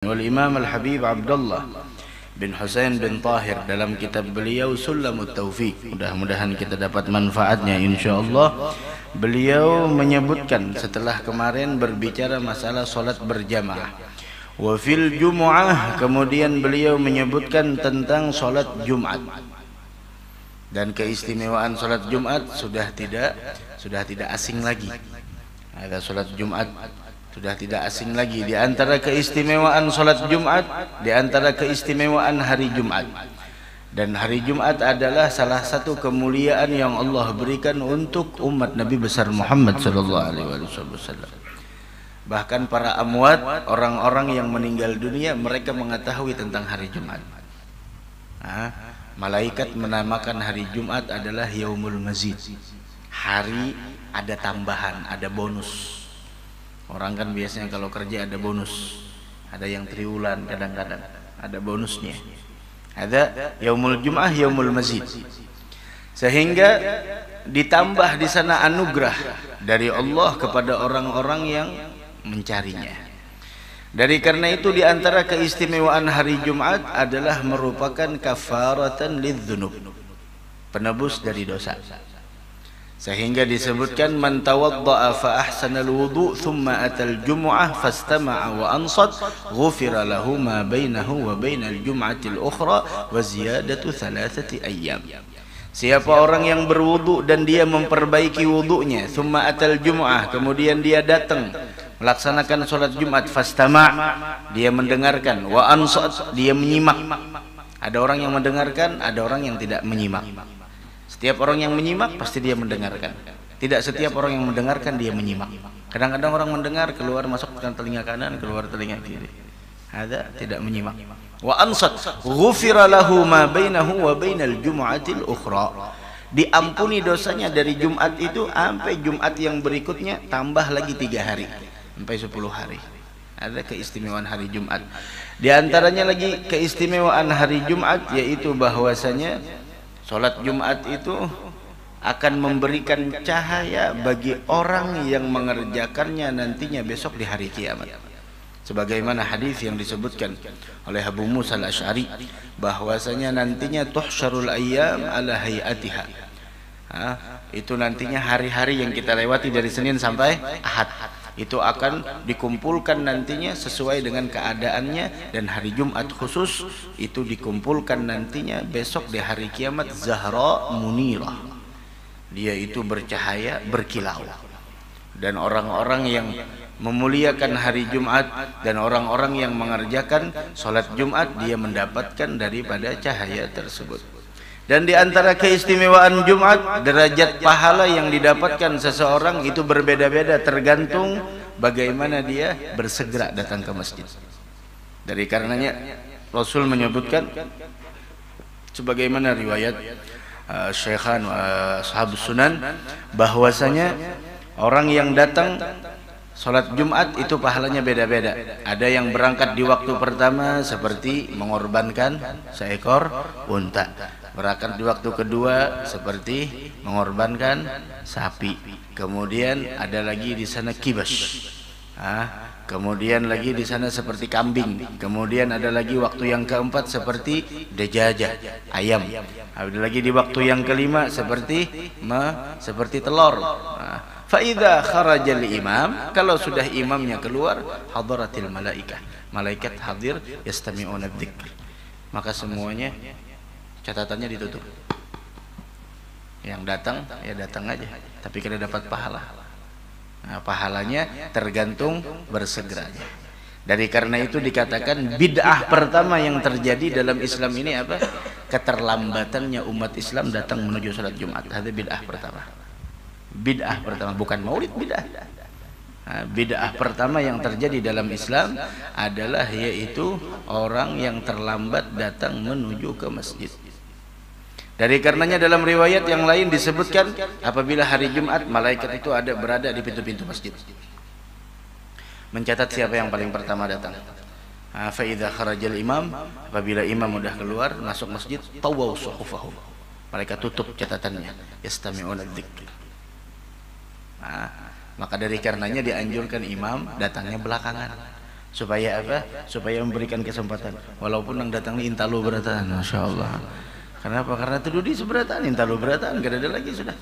wal Imam Al-Habib Abdullah bin Husain bin Tahir dalam kitab beliau Sulamut Taufiq. Mudah-mudahan kita dapat manfaatnya insyaallah. Beliau menyebutkan setelah kemarin berbicara masalah salat berjamaah. Wa fil Jumu'ah, kemudian beliau menyebutkan tentang salat Jumat. Dan keistimewaan salat Jumat sudah tidak asing lagi. Ada salat Jumat sudah tidak asing lagi. Di antara keistimewaan salat Jumat, di antara keistimewaan hari Jumat. Dan hari Jumat adalah salah satu kemuliaan yang Allah berikan untuk umat Nabi besar Muhammad sallallahu alaihi wasallam. Bahkan para amwat, orang-orang yang meninggal dunia, mereka mengetahui tentang hari Jumat. Malaikat menamakan hari Jumat adalah Yaumul Mazid. Hari ada tambahan, ada bonus. Orang kan biasanya kalau kerja ada bonus, ada yang triwulan, kadang-kadang ada bonusnya. Ada Yaumul Jum'ah, Yaumul Mazid. Sehingga ditambah di sana anugerah dari Allah kepada orang-orang yang mencarinya. Dari karena itu di antara keistimewaan hari Jumat adalah merupakan kafaratan lidzunub, penebus dari dosa. Sehingga disebutkan man tawadda'a fa ahsanal wudu' thumma atal jumu'ah fastama'a wa ansat ghufira lahu ma bainahu wa bainal jum'atil ukhra wa ziyadatu thalathati ayyam. Siapa orang yang berwudu dan dia memperbaiki wudunya, thumma atal jumu'ah, kemudian dia datang melaksanakan salat Jumat, fastama', dia mendengarkan, wa ansat, dia menyimak. Ada orang yang mendengarkan, ada orang yang tidak menyimak. Setiap orang yang menyimak pasti dia mendengarkan. Tidak setiap orang yang mendengarkan dia menyimak. Kadang-kadang orang mendengar keluar masuk ke telinga kanan, keluar telinga kiri. Ada tidak menyimak. Wa ansat ghufira lahu ma bainahu wa bainal jumu'atil ukhra. Diampuni dosanya dari Jumat itu sampai Jumat yang berikutnya, tambah lagi 3 hari sampai 10 hari. Ada keistimewaan hari Jumat. Di antaranya lagi keistimewaan hari Jumat yaitu bahwasanya salat Jumat itu akan memberikan cahaya bagi orang yang mengerjakannya nantinya besok di hari kiamat. Sebagaimana hadis yang disebutkan oleh Abu Musa Al-Asy'ari bahwasanya nantinya tuhsyarul ayyam ala hayatiha. Itu nantinya hari-hari yang kita lewati dari Senin sampai Ahad. Itu akan dikumpulkan nantinya sesuai dengan keadaannya, dan hari Jumat khusus itu dikumpulkan nantinya besok di hari kiamat Zahra Munirah. Dia itu bercahaya, berkilau. Dan orang-orang yang memuliakan hari Jumat dan orang-orang yang mengerjakan salat Jumat, dia mendapatkan daripada cahaya tersebut. Dan di antara keistimewaan Jumat, derajat pahala yang didapatkan seseorang itu berbeda-beda tergantung bagaimana dia bersegera datang ke masjid. Dari karenanya Rasul menyebutkan sebagaimana riwayat Syekhan Ashabus Sunan bahwasanya orang yang datang salat Jumat itu pahalanya beda-beda. Ada yang berangkat di waktu pertama seperti mengorbankan seekor unta. Berangkat di waktu kedua seperti mengorbankan sapi. Kemudian ada lagi di sana kibas. Kemudian lagi di sana seperti kambing. Kemudian ada lagi waktu yang keempat seperti dajajah, ayam. Ada lagi di waktu yang kelima seperti telur. Faida kharajal imam, kalau sudah imamnya keluar, hadaratil malaikah, malaikat hadir, yastami'una dzikr, maka semuanya catatannya ditutup. Yang datang ya datang aja, tapi kada dapat pahala. Pahalanya tergantung bersegeranya. Dari karena itu dikatakan bid'ah pertama yang terjadi dalam Islam ini apa? Keterlambatannya umat Islam datang menuju salat Jumat. Itu bid'ah pertama. Bid'ah pertama, bukan maulid, bid'ah. Bid'ah pertama yang terjadi dalam Islam adalah yaitu orang yang terlambat datang menuju ke masjid. Dari karenanya dalam riwayat yang lain disebutkan apabila hari Jumat malaikat itu berada di pintu-pintu masjid mencatat siapa yang paling pertama datang. Fa idza kharajal imam, apabila imam sudah keluar masuk masjid, tawaw suhufahum, mereka tutup catatannya, yastami'una dzikr. Maka dari karenanya dianjurkan imam datangnya belakangan Supaya apa? Supaya memberikan kesempatan. Walaupun yang datang ini intalu beratan, masya Allah. Kenapa? Karena tududi seberatan, intalu beratan, gak ada lagi sudah.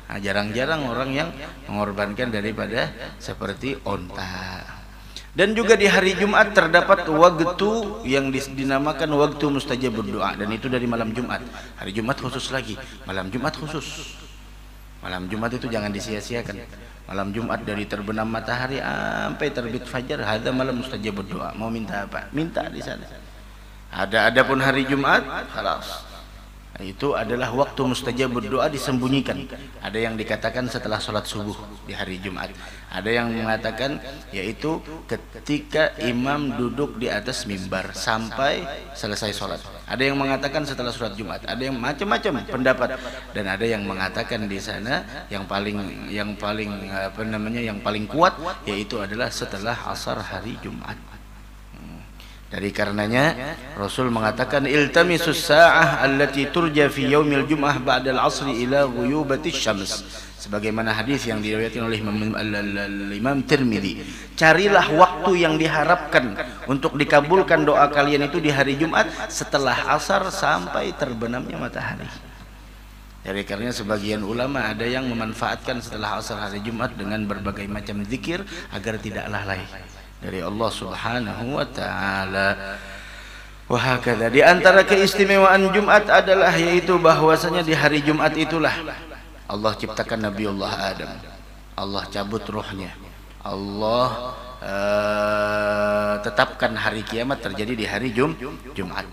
Nah, jarang-jarang orang yang mengorbankan daripada seperti onta. Dan juga di hari Jumat terdapat waktu yang dinamakan waktu mustajab berdoa, dan itu dari malam Jumat. Hari Jumat khusus lagi, malam Jumat khusus. Malam Jumat itu jangan disia-siakan. Malam Jumat dari terbenam matahari sampai terbit fajar, ada malam mustajab berdoa. Mau minta apa? Minta di sana. Adapun hari Jumat, khalas. Itu adalah waktu mustajab berdoa disembunyikan. Ada yang dikatakan setelah sholat subuh di hari Jumat. Ada yang mengatakan yaitu ketika imam duduk di atas mimbar sampai selesai sholat. Ada yang mengatakan setelah sholat Jumat. Ada yang macam-macam pendapat. Dan ada yang mengatakan di sana yang paling kuat yaitu adalah setelah asar hari Jumat. Dari karenanya Rasul mengatakan iltamisus sa'ah allati turja fi yaumil jum'ah ba'dal asri ila ghuyubatis syams, sebagaimana hadis yang diriwayatkan oleh Imam Tirmidzi. Carilah waktu yang diharapkan untuk dikabulkan doa kalian itu di hari Jumat setelah asar sampai terbenamnya matahari. Dari karenanya sebagian ulama ada yang memanfaatkan setelah asar hari Jumat dengan berbagai macam zikir agar tidak lalai dari Allah Subhanahu wa taala. Wahakadha, di antara keistimewaan Jumat adalah yaitu bahwasanya di hari Jumat itulah Allah ciptakan Nabiullah Adam. Allah cabut rohnya. Allah tetapkan hari kiamat terjadi di hari Jumat.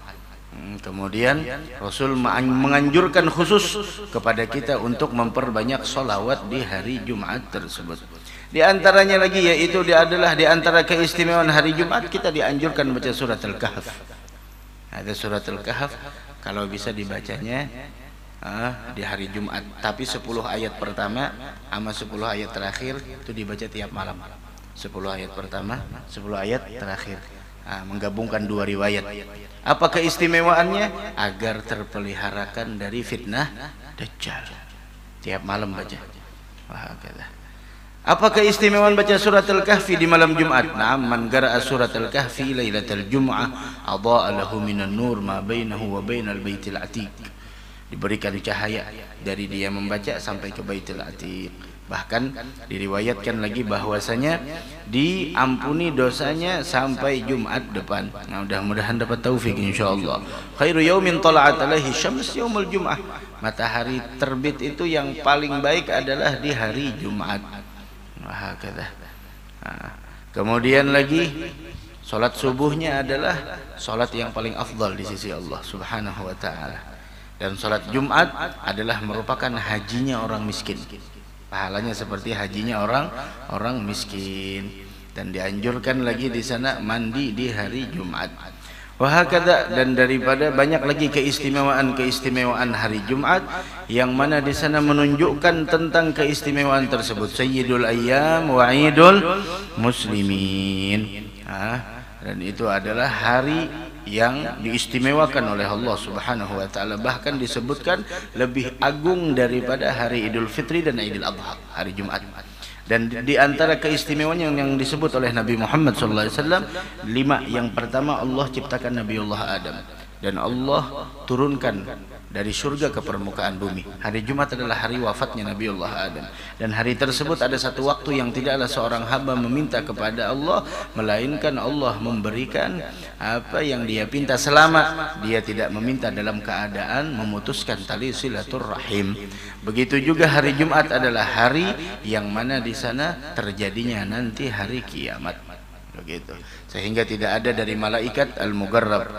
Kemudian Rasul menganjurkan khusus kepada kita untuk memperbanyak sholawat di hari Jumat tersebut. Di antaranya lagi yaitu adalah di antara keistimewaan hari Jumat kita dianjurkan baca surat Al-Kahf. Ada surat Al-Kahf kalau bisa dibacanya di hari Jumat, tapi 10 ayat pertama sama 10 ayat terakhir itu dibaca tiap malam. 10 ayat pertama, 10 ayat terakhir. Menggabungkan dua riwayat. Apa keistimewaannya? Agar terpeliharakan dari fitnah Dajjal. Tiap malam baca. Wah, kata. Apa keistimewaan baca surat Al-Kahfi di malam Jumat? Naam, man qara'a surat Al-Kahfi lailatal jum'ah adha'a lahu minan nur ma bainahu wa bainal baitil atiq. Diberikan cahaya dari dia membaca sampai ke Baitul Atiq. Bahkan diriwayatkan lagi bahwasanya diampuni dosanya sampai Jumat depan. Nah, mudah-mudahan dapat taufik insyaallah. Khairu yaumin tala'at alaihi syams yaumul jum'ah. Matahari terbit itu yang paling baik adalah di hari Jumat. Wah, kata. Kemudian lagi salat subuhnya adalah salat yang paling afdal di sisi Allah Subhanahu wa taala. Dan salat Jumat adalah merupakan hajinya orang miskin. Pahalanya seperti hajinya orang miskin. Dan dianjurkan lagi di sana mandi di hari Jumat. Wahakadha, dan daripada banyak lagi keistimewaan hari Jumat yang mana di sana menunjukkan tentang keistimewaan tersebut. Sayyidul ayyam wa idul muslimin. Dan itu adalah hari yang diistimewakan oleh Allah Subhanahu wa taala, bahkan disebutkan lebih agung daripada hari Idul Fitri dan Idul Adha, hari Jumat. Dan di antara keistimewaan yang disebut oleh Nabi Muhammad SAW, 5. Yang pertama, Allah ciptakan Nabiullah Adam dan Allah turunkan dari surga ke permukaan bumi. Hari Jumat adalah hari wafatnya Nabiullah Adam, dan hari tersebut ada satu waktu yang tidaklah seorang hamba meminta kepada Allah melainkan Allah memberikan apa yang dia pinta selama dia tidak meminta dalam keadaan memutuskan tali silaturrahim. Begitu juga hari Jumat adalah hari yang mana di sana terjadinya nanti hari kiamat. Begitu. Sehingga tidak ada dari malaikat al-mugarrab,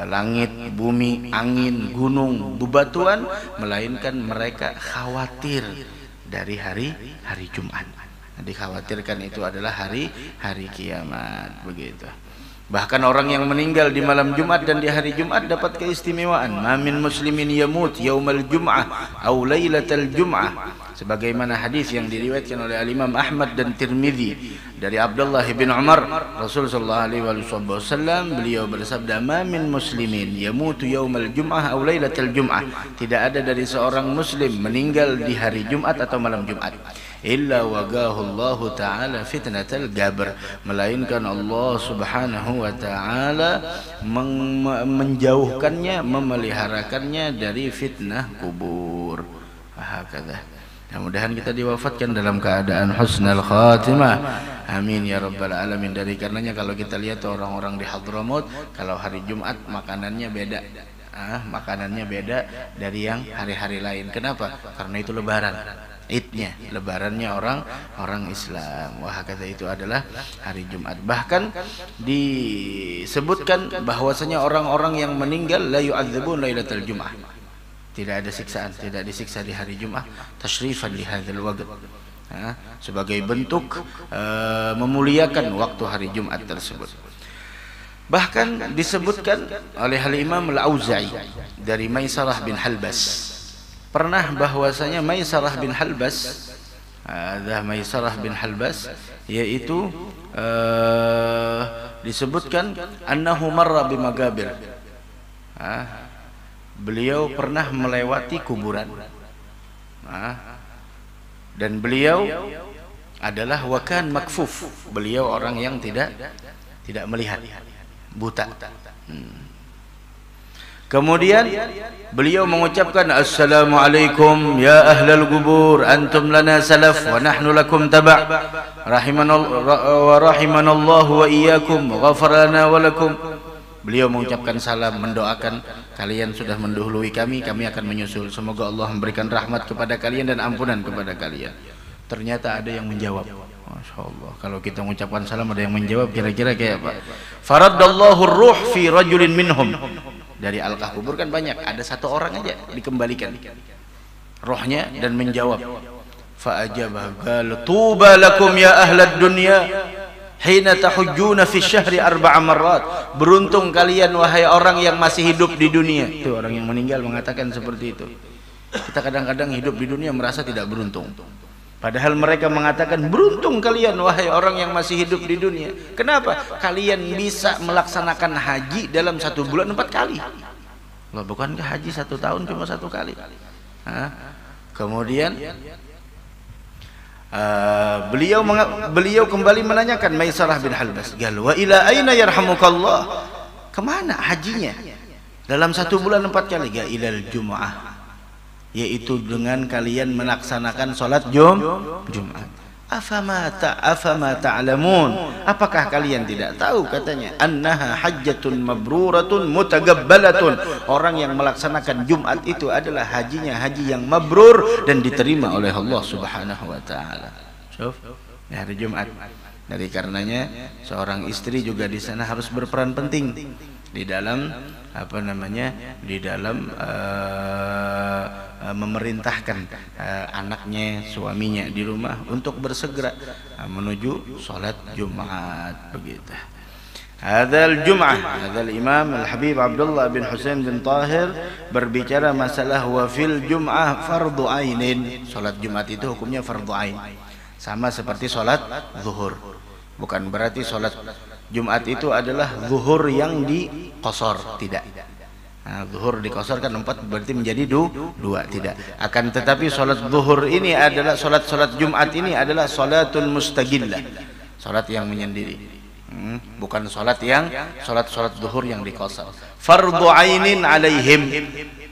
langit, bumi, angin, gunung, bebatuan, melainkan mereka khawatir dari hari Jumat. Dikhawatirkan itu adalah hari kiamat. Begitu. Bahkan orang yang meninggal di malam Jumat dan di hari Jumat dapat keistimewaan. Ma min muslimin yamut yaumal jum'ah aw lailatal jum'ah. sebagaimana hadis yang diriwayatkan oleh Imam Ahmad dan Tirmidzi dari Abdullah bin Umar, Rasul sallallahu alaihi wasallam beliau bersabda, "Ma min muslimin yamutu yaumal jum'ah aw lailatal jum'ah." Tidak ada dari seorang muslim meninggal di hari Jumat atau malam Jumat, illa wagahu Allah taala fitnatal gabr, melainkan Allah Subhanahu wa taala menjauhkannya, memeliharakannya dari fitnah kubur. Hakadha. Mudah-mudahan kita diwafatkan dalam keadaan husnul khatimah. Amin ya rabbal alamin. Dari karenanya kalau kita lihat orang-orang di Hadramut, kalau hari Jumat makanannya beda. Makanannya beda dari yang hari-hari lain. Kenapa? Karena itu lebaran. Idnya, lebarannya orang Islam. Wah, kata itu adalah hari Jumat. Bahkan disebutkan bahwasanya orang-orang yang meninggal la yu'adzabun lailatul jum'ah. Tidak ada siksaan, tidak disiksa di hari Jumat, tasyrifan li hadzal waqt, sebagai bentuk memuliakan waktu hari Jumat tersebut. Bahkan disebutkan oleh Al-Imam Al-Auza'i dari Maisarah bin Halbas, pernah bahwasanya Maisarah bin Halbas, Maisarah bin Halbas, yaitu disebutkan annahu marra bi magabir. Beliau pernah melewati kuburan, dan beliau adalah wakan makfuf. Beliau orang yang tidak melihat, buta. Kemudian beliau mengucapkan, "Assalamualaikum ya ahlal kubur, antum lana salaf wa nahnu lakum taba', rahimanallahu wa iyyakum, ghafara lana wa lakum." Beliau mengucapkan salam, mendoakan, kalian sudah mendahului kami akan menyusul. Semoga Allah memberikan rahmat kepada kalian dan ampunan kepada kalian. Ternyata ada yang menjawab. Masya Allah, kalau kita mengucapkan salam ada yang menjawab, kira-kira kayak apa? Faraddallahu ruh fi rajulin minhum. Dari alqah kubur kan banyak, ada satu orang aja dikembalikan rohnya dan menjawab. Fa ajabah qala tuba lakum ya ahlad dunya hina tahujjuna fi syahri 4 marrat. Beruntung kalian wahai orang yang masih hidup di dunia. Itu orang yang meninggal mengatakan seperti itu. Kita kadang-kadang hidup di dunia merasa tidak beruntung, padahal mereka mengatakan beruntung kalian wahai orang yang masih hidup di dunia. Kenapa? Kalian bisa melaksanakan haji dalam 1 bulan 4 kali. Loh, bukankah haji 1 tahun cuma 1 kali? Kemudian beliau kembali menanyakan Maisarah bin Halbas, "Gal wa ila aina yarhamukallah?" Kemana hajinya dalam 1 bulan 4 kali? "Ga ilal jum'ah," yaitu dengan kalian melaksanakan salat Jumat. Afama ta'lamun, apakah kalian tidak tahu, katanya, annaha hajjatun mabruratun mutagabbalatun. Orang yang melaksanakan Jumat itu adalah hajinya haji yang mabrur dan diterima oleh Allah Subhanahu wa taala. Hari Jumat. Dari karenanya seorang istri juga di sana harus berperan penting di dalam di dalam memerintahkan anaknya, suaminya di rumah untuk bersegera menuju salat Jumat, begitu. Hadzal Jum'ah, hadzal Imam Al-Habib Abdullah bin Husain bin Tahir berbicara masalah wa fil Jum'ah fardhu ainin. Salat Jumat itu hukumnya fardhu ain. Sama seperti salat zuhur. Bukan berarti salat Jumat itu adalah zuhur yang diqasar, tidak. Zuhur dikosarkan 4 berarti menjadi 2, tidak. Akan tetapi salat zuhur ini adalah salat Jumat ini adalah salatun mustaqillah, salat yang menyendiri. Bukan salat zuhur yang dikosar. Fardhu ainin alaihim,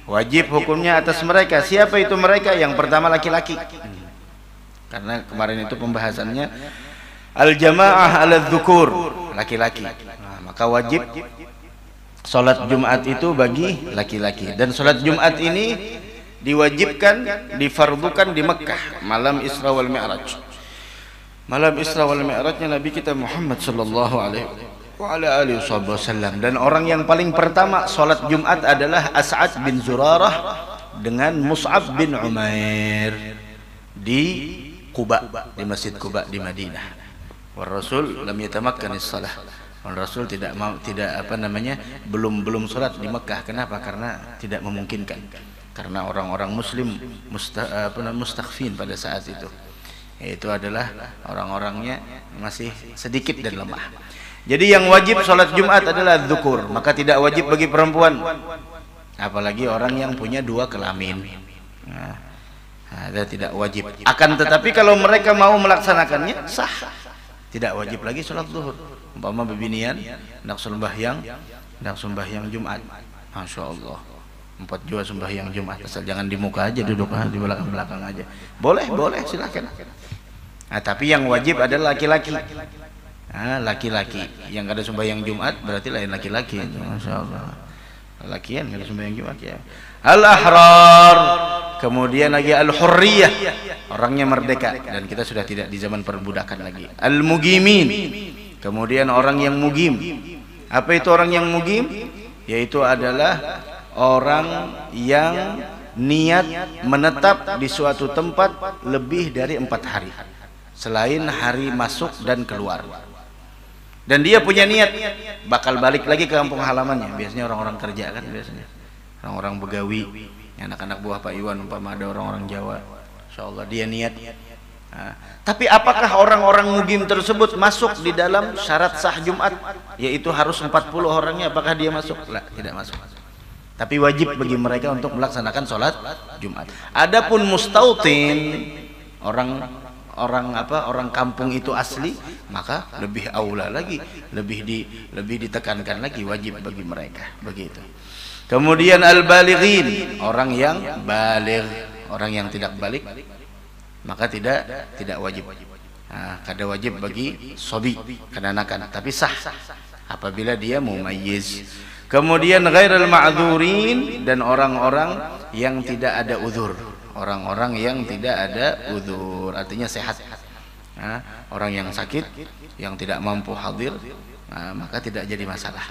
wajib hukumnya atas mereka. Siapa itu mereka? Yang pertama laki-laki. Karena kemarin itu pembahasannya al-jamaah ala dzukur, laki-laki. Maka wajib salat Jumat itu bagi laki-laki, dan salat Jumat ini diwajibkan, difardukan di Mekah malam Isra wal Mi'raj. Malam Isra wal Mi'rajnya Nabi kita Muhammad sallallahu alaihi wasallam, dan orang yang paling pertama salat Jumat adalah As'ad bin Zurarah dengan Mus'ab bin Umair di Quba, di Masjid Quba di Madinah. Wa Rasul lam yatamakkanis shalah. Rasul belum salat di Mekah. Kenapa? Karena tidak memungkinkan. karena orang-orang muslim mustakhfin pada saat itu, yaitu adalah orang-orangnya masih sedikit dan lemah. Jadi yang wajib sholat Jumat adalah dzukur, maka tidak wajib bagi perempuan, apalagi orang yang punya dua kelamin. Ada tidak wajib. Akan tetapi kalau mereka mau melaksanakannya sah, tidak wajib lagi sholat zuhur. Umpama bebinian hendak sembahyang Jumat, masya Allah, 4 jua sembahyang Jumat, asal jangan di muka aja, duduk di belakang aja, boleh silakan. Tapi yang wajib adalah laki-laki. Laki-laki yang ada sembahyang Jumat berarti lain laki-laki, masya Allah. Lakian kalau sembahyang Jumat ya. Al-ahrar, kemudian lagi al-hurriyah, orangnya merdeka dan kita sudah tidak di zaman perbudakan lagi. Al-mugimin, kemudian orang yang mugim. Apa itu orang yang mugim? Yaitu adalah orang yang niat menetap di suatu tempat lebih dari 4 hari selain hari masuk dan keluar, dan dia punya niat bakal balik lagi ke kampung halamannya. Biasanya orang-orang kerja kan, biasanya orang-orang begawi, anak-anak buah Pak Iwan, umpama ada orang-orang Jawa, insyaallah dia niat. Tapi apakah orang-orang mugim tersebut masuk di dalam syarat sah Jumat, yaitu harus 40 orangnya? Apakah dia masuk? Tidak masuk. Tapi wajib bagi mereka untuk melaksanakan sholat Jumat. Adapun mustautin, orang kampung itu asli, maka lebih aula lagi, lebih ditekankan lagi, wajib bagi mereka begitu. Kemudian al-balighin, orang yang baligh, orang yang tidak balik maka tidak wajib. Kada wajib bagi sobi, kanak-kanak, tapi sah apabila dia mumayyiz. Kemudian ghairul ma'dzurin, dan orang-orang yang tidak ada uzur, orang-orang yang tidak ada uzur, artinya sehat. Orang yang sakit, yang tidak mampu hadir, maka tidak jadi masalah.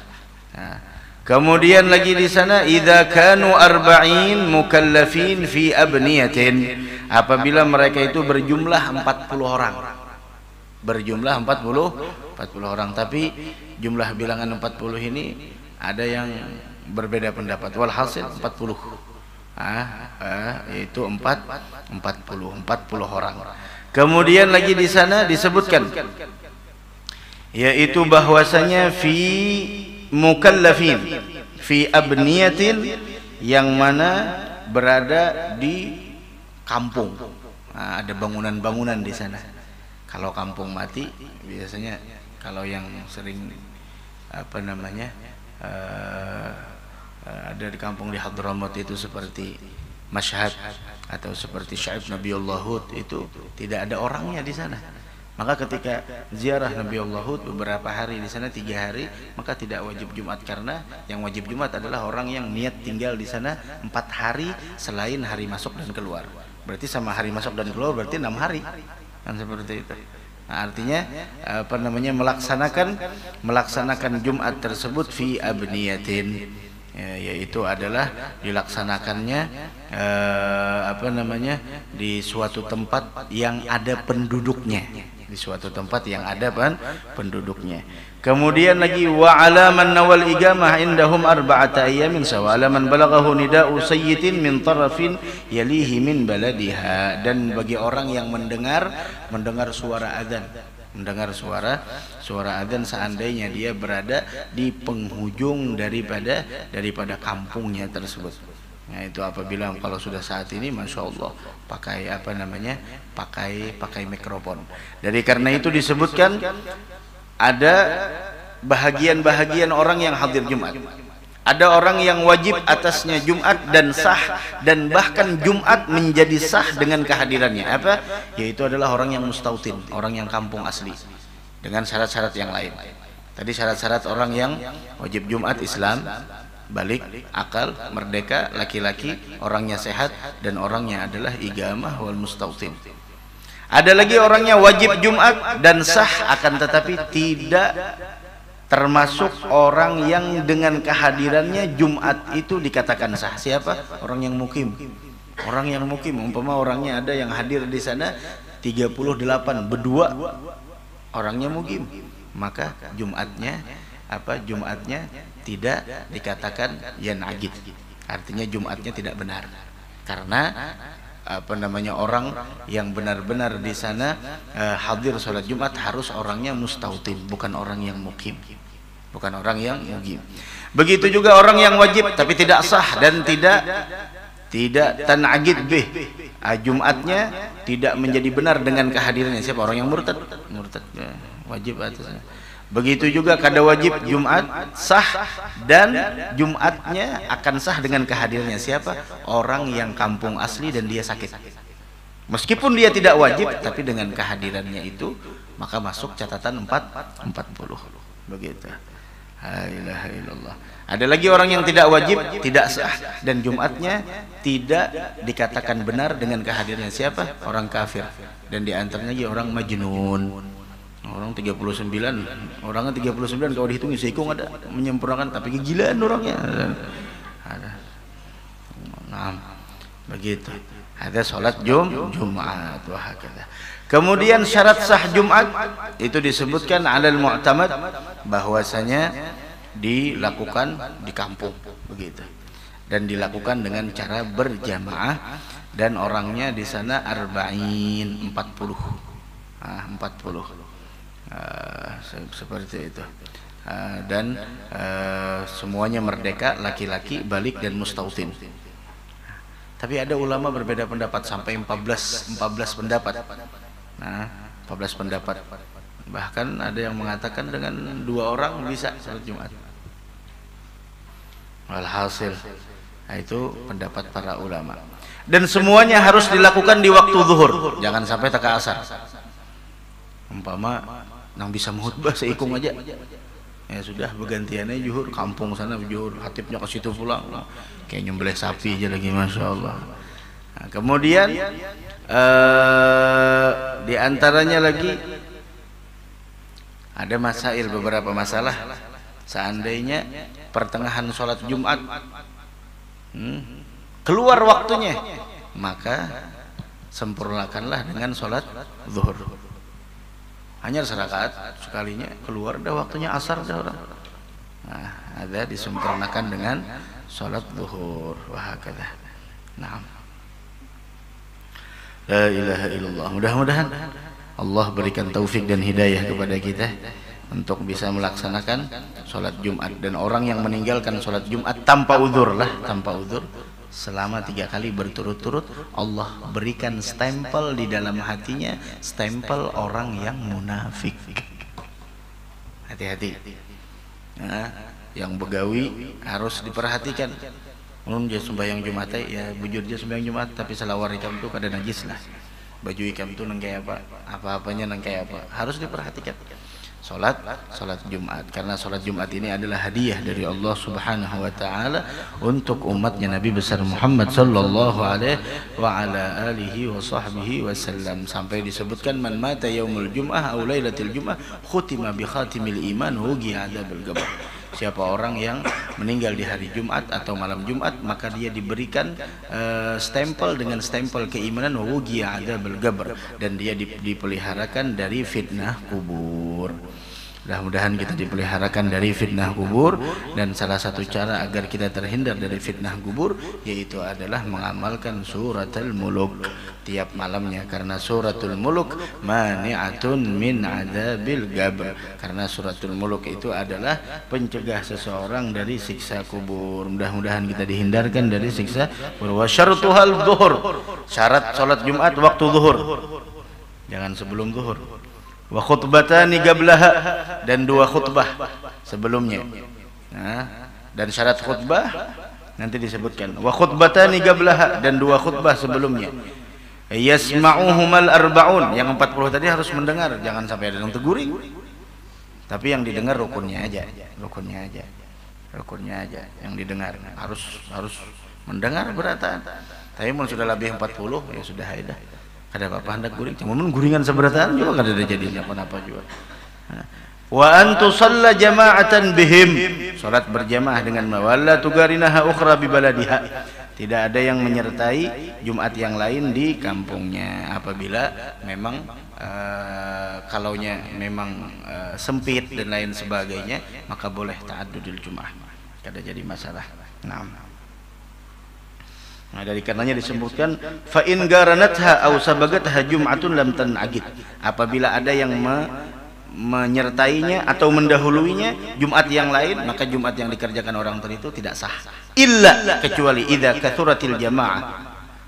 Kemudian lagi di sana, idza kanu arba'in mukallafin fi abniyatin, apabila mereka itu berjumlah 40 orang. Berjumlah 40 orang, tapi jumlah bilangan 40 ini ada yang berbeda pendapat. Walhasil 40. Yaitu 40 orang. Kemudian lagi di sana disebutkan, yaitu bahwasanya fi mukallafin fi abniyatin, yang mana berada di kampung. Ada bangunan-bangunan di sana. Kalau kampung mati biasanya, kalau yang sering ada di kampung di Hadramaut itu seperti Mashhad atau seperti Syaib Nabiullah Hud, itu tidak ada orangnya di sana. Maka ketika ziarah Nabiullah Hud beberapa hari di sana, 3 hari, maka tidak wajib Jumat, karena yang wajib Jumat adalah orang yang niat tinggal di sana 4 hari selain hari masuk dan keluar. Berarti sama hari masuk dan keluar berarti 6 hari. Kan seperti itu. Artinya melaksanakan Jumat tersebut fi abniyatin, yaitu adalah dilaksanakannya di suatu tempat yang ada penduduknya, di suatu tempat yang ada penduduknya. Kemudian lagi wa alaman nawal igamah indahum arba'ata ayyamin sawa alaman balaghahu nida'u sayyidin min tarafin yalihi min baladiha, dan bagi orang yang mendengar suara adzan, mendengar suara adzan seandainya dia berada di penghujung daripada kampungnya tersebut. Nah, itu apabila kalau sudah saat ini masya Allah pakai pakai mikrofon. Jadi karena itu disebutkan ada bahagian-bahagian orang yang hadir Jumat. Ada orang yang wajib atasnya Jumat dan sah, dan bahkan Jumat menjadi sah dengan kehadirannya. Apa? Yaitu adalah orang yang mustautin, orang yang kampung asli, dengan syarat-syarat yang lain. Tadi syarat-syarat orang yang wajib Jumat: Islam, balik, akal, merdeka, laki-laki, orangnya sehat, dan orangnya adalah igamah wal mustautin. Ada lagi orangnya wajib Jumat dan sah, akan tetapi tidak termasuk orang yang dengan kehadirannya Jumat itu dikatakan sah. Siapa? Orang yang mukim. Orang yang mukim, umpama orangnya ada yang hadir di sana 38 berdua, orangnya mukim, maka Jumatnya tidak dikatakan yanagid, artinya Jumatnya tidak benar. Karena orang yang benar-benar di sana hadir sholat Jumat harus orangnya mustautin, bukan orang yang mukim, bukan orang yang mukim. Begitu juga orang yang wajib tapi tidak sah dan tidak tan'agid bih, Jumatnya tidak menjadi benar dengan kehadirannya. Siapa? Orang yang murtad ya, wajib atasnya. Begitu juga kada wajib Jumat sah dan Jumatnya akan sah dengan kehadirannya. Siapa? Orang yang kampung asli dan dia sakit. Meskipun dia tidak wajib, tapi dengan kehadirannya itu maka masuk catatan 40. Begitu. La ilaha illallah. Ada lagi orang yang tidak wajib, tidak sah dan Jumatnya tidak dikatakan benar dengan kehadirannya. Siapa? Orang kafir. Dan di antaranya lagi orang majnun. Orang 39, orangnya 39 kalau dihitung seikung ada menyempurnakan, tapi kegilaan orangnya. Ada. Nah, begitu. Ada sholat Jumat wahakala. Kemudian syarat sah Jumat itu disebutkan alal mu'tamad, bahwasanya dilakukan di kampung begitu, dan dilakukan dengan cara berjamaah, dan orangnya di sana arba'in 40. 40. Seperti itu. Dan semuanya merdeka, laki-laki, balik dan mustautin. Tapi ada ulama berbeda pendapat sampai 14 pendapat. Nah, 14 pendapat. Bahkan ada yang mengatakan dengan 2 orang bisa salat Jumat. Walhasil, itu pendapat para ulama. Dan semuanya harus dilakukan di waktu zuhur. Jangan sampai tak asar. Umpama nang bisa khutbah seikung aja, ya sudah bergantiannya zuhur, kampung sana zuhur, khatibnya ke situ pulang, kayak nyembelih sapi aja lagi, masya Allah. Nah, kemudian di antaranya lagi ada masail, beberapa masalah. Seandainya pertengahan sholat Jumat keluar waktunya, maka sempurnakanlah dengan sholat zuhur. Hanya serakaat sekalinya keluar, dah waktunya asar dah orang. Nah, ada disempurnakan dengan sholat zuhur. Wahakala. Naam. La ilaha illallah. Mudah-mudahan Allah berikan taufik dan hidayah kepada kita untuk bisa melaksanakan sholat Jumat. Dan orang yang meninggalkan sholat Jumat tanpa uzur selama 3 kali berturut-turut, Allah berikan stempel di dalam hatinya, stempel orang yang munafik. Hati-hati. Nah, yang begawi harus diperhatikan. Mun dia sembahyang Jumat ya bujur dia sembahyang Jumat, tapi selawar ikam tu kada najis lah. Baju ikam tu nang kayak apa-apanya nang kayak apa. Harus diperhatikan. Salat Jumat, karena salat Jumat ini adalah hadiah dari Allah Subhanahu wa taala untuk umatnya Nabi besar Muhammad sallallahu alaihi wa ala alihi wa sahbihi wasallam, sampai disebutkan man mata yaumul jum'ah aw lailatul jum'ah khutima bi khatimil iman hugiya adzabul qabr. Siapa orang yang meninggal di hari Jumat atau malam Jumat, maka dia diberikan stempel dengan stempel keimanan hugiya adzabul qabr, dan dia dipeliharakan dari fitnah kubur. Mudah-mudahan kita dipeliharakan dari fitnah kubur, dan salah satu cara agar kita terhindar dari fitnah kubur yaitu adalah mengamalkan suratul muluk tiap malamnya, karena suratul muluk mani'atun min adzabil qabr, karena suratul muluk itu adalah pencegah seseorang dari siksa kubur. Mudah-mudahan kita dihindarkan dari siksa kubur. Wa syartuhal zuhur, syarat salat Jumat waktu zuhur, jangan sebelum zuhur. Wa khutbatani qablaha, dan 2 khutbah sebelumnya. Nah, dan syarat khutbah nanti disebutkan. Wa khutbatani qablaha, dan 2 khutbah sebelumnya. Yasma'uhumal arba'un, yang 40 tadi harus mendengar, jangan sampai ada yang terguring. Tapi yang didengar rukunnya aja yang didengar. Harus mendengar beratan. Tapi mun sudah lebih 40 ya sudah ada. Ada apa-apa hendak guring, cuma guringan seberataan juga kada ada jadinya apa-apa juga. Wa antu shalla jama'atan bihim, salat berjamaah dengan mawalla tugarinaha ukhra bi baladiha. Tidak ada yang menyertai Jumat yang lain di kampungnya, apabila memang kalaunya memang sempit dan lain sebagainya, maka boleh ta'addudul Jumat, kada jadi masalah. Naam. Nah, dari karenanya disebutkan fa in garanatha aw sabagatha jum'atun lam tan'aqid. Apabila ada yang menyertainya atau mendahuluinya Jumat yang lain, maka Jumat yang dikerjakan orang itu tidak sah. Illa, kecuali idza kathuratil jamaah,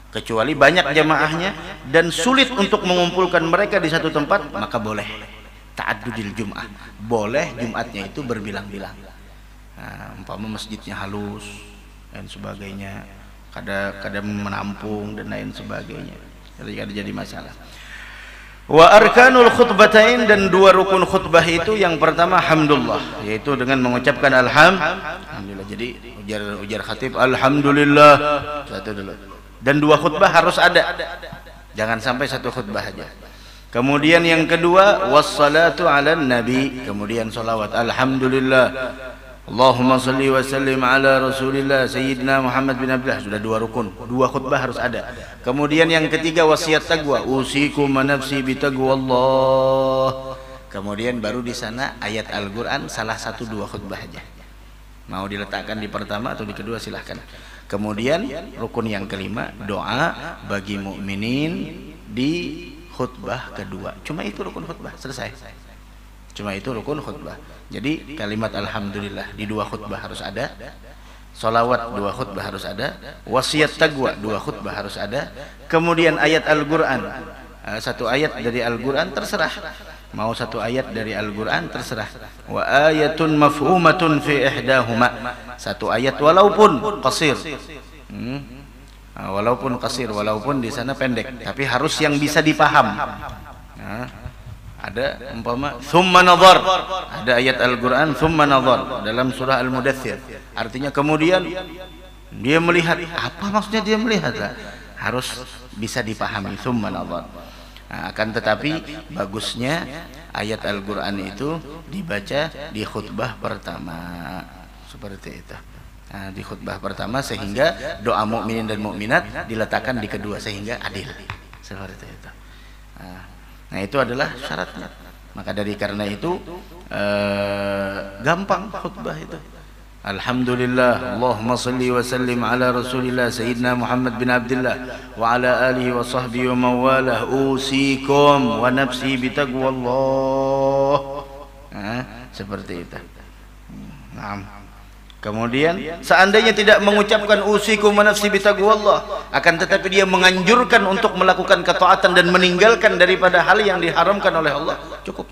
kecuali banyak jamaahnya dan sulit untuk mengumpulkan mereka di satu tempat, maka boleh ta'addudil jum'ah, boleh Jumatnya itu berbilang-bilang. Nah, umpama masjidnya halus dan sebagainya, kadang menampung dan lain sebagainya, jadi masalah. Wa arkanul khutbatain, dan dua rukun khutbah itu yang pertama hamdulillah, yaitu dengan mengucapkan alhamdulillah. Jadi ujar khatib alhamdulillah satu dulu, dan dua khutbah harus ada, jangan sampai satu khutbah aja. Kemudian yang kedua wassalatu ala nabi, kemudian salawat alhamdulillah Allahumma salli wa sallim ala rasulillah Sayyidina Muhammad bin Abdullah. Sudah dua rukun, dua khutbah harus ada. Kemudian yang ketiga wasiat taqwa, usikum nafsi bitaqwallah. Kemudian baru di sana ayat Al-Qur'an, salah satu dua khutbah aja. Mau diletakkan di pertama atau di kedua silahkan. Kemudian rukun yang kelima doa bagi mukminin di khutbah kedua. Cuma itu rukun khutbah, selesai. Cuma itu rukun khutbah. Jadi kalimat alhamdulillah di dua khutbah harus ada, salawat dua khutbah harus ada, wasiat taqwa dua khutbah harus ada, kemudian ayat Al-Qur'an, satu ayat dari Al-Qur'an terserah, mau satu ayat dari Al-Qur'an terserah. Wa ayatun mafhumatun fi ihdahuma, satu ayat walaupun qasir, walaupun qasir, walaupun di sana pendek, tapi harus yang bisa dipaham. Ada umpama thumma nadhar, ada ayat Al-Qur'an thumma nadhar dalam surah Al-Mudaththir, artinya kemudian dia melihat. Apa maksudnya dia melihat? Harus bisa dipahami thumma nadhar. Nah, akan tetapi bagusnya ayat Al-Qur'an itu dibaca di khutbah pertama, seperti itu. Nah, di khutbah pertama, sehingga doa mukminin dan mukminat diletakkan di kedua sehingga adil, seperti itu. Nah, itu adalah syaratnya. Maka dari karena itu gampang khutbah itu. Alhamdulillah, Allahumma salli wa sallim ala rasulillah Sayyidina Muhammad bin Abdullah wa ala alihi wa sahbihi wa mawalah, usikum wa nafsi bitaqwallah. Seperti itu. Naam. Kemudian seandainya tidak mengucapkan usikum wa nafsi bitaqwallah, akan tetapi dia menganjurkan untuk melakukan ketaatan dan meninggalkan daripada hal yang diharamkan oleh Allah, cukup.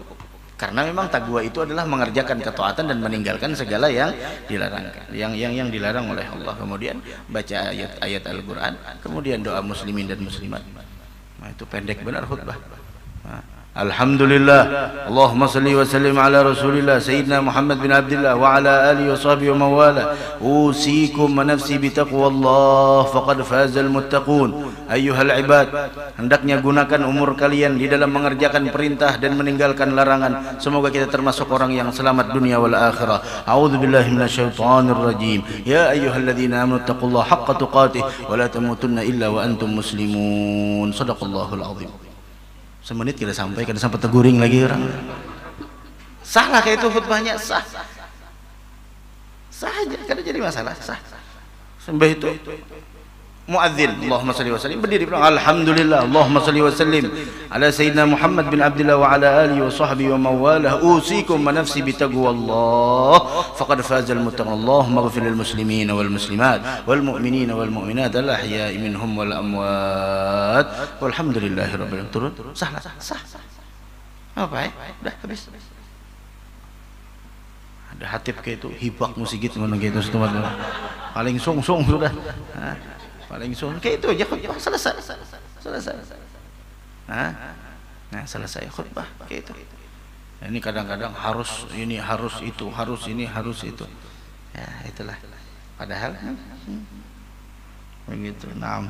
Karena memang taqwa itu adalah mengerjakan ketaatan dan meninggalkan segala yang dilarang, yang dilarang oleh Allah. Kemudian baca ayat Al-Qur'an, kemudian doa muslimin dan muslimat. Nah, itu pendek benar khutbah. Alhamdulillah, Allahumma salli wa sallim ala rasulillah Sayyidina Muhammad bin Abdullah wa ala alihi wa sahbihi wa mawala, usikum wa nafsi bitaqwallah faqad fazal muttaqun. Ayyuhal ibad, hendaknya gunakan umur kalian di dalam mengerjakan perintah dan meninggalkan larangan. Semoga kita termasuk orang yang selamat dunia wal akhirah. A'udzubillahi minasyaitonir rajim. Ya ayyuhalladzina amanu taqullaha haqqa tuqatih wa la tamutunna illa wa antum muslimun. Shadaqallahul azim. Semenit kita sampai, kada sampai teguring lagi orang. Salah kayak itu khutbahnya, sah. Sah aja, kada jadi masalah, sah. Sampai itu muadzin, Allahumma salli wa sallim, berdiri bilang alhamdulillah, Allahumma salli wa sallim ala Sayyidina Muhammad bin Abdullah wa ala alihi wa sahbihi wa mawalah, usikum wa nafsi bitaqwallah faqad fazal muttaqun. Allahumma ighfir lil muslimina wal muslimat wal mu'minina wal mu'minat al ahya'i minhum wal amwat walhamdulillahi rabbil alamin. Turun, sah. Apa ya? Udah habis. Ada hatib kayak itu, hibak musigit ngono gitu setempat. Paling sung sudah. Paling sun kayak itu aja khutbah, selesai. Nah, selesai khutbah kayak itu. Nah, ini kadang-kadang harus ini, harus itu, harus ini, harus itu. Ya, itulah. Padahal begitu. Naam.